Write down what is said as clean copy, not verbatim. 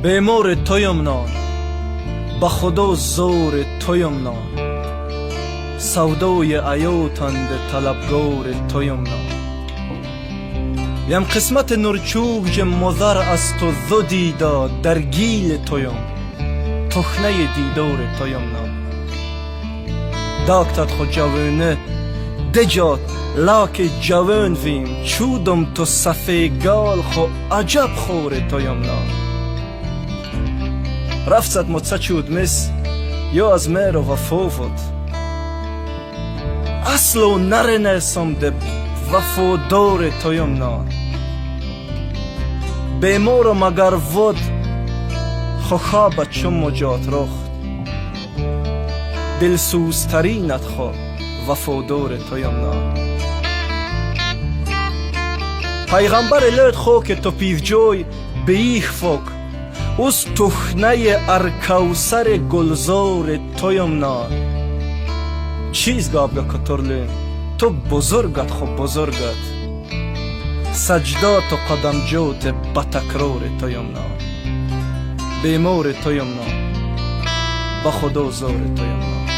بیمار تویم نان، با خدا زور تویم نان، سودای ایوتند طلبگار تویم نان. یم قسمت نورچوب جه مذر از تو ذو دیدا در گیل تویم، تخنه دیدار تویم نان. داکتت خود جوانه دجات لاک جوان ویم، چودم تو سفیگال خو عجب خور تویم نان. رفت متسا چود مس یا از میر و وفوفت، اصلو نرنسم ده وفادار تویم نان. بیمار مگر ود خو خواب چون مجات رخت، دلسوزترینت خو وفادار تویم نان. پیغمبر لید خو که تو پیوجوی به ایخ فک، از تخنه ارکوسر گلزار تویم نان. چیز گابگا کترلین تو بزرگت خو بزرگت، سجدات و قدم جوت بتکرار تویم نان. بیمار تویم نان، با خدا زور تویم نان.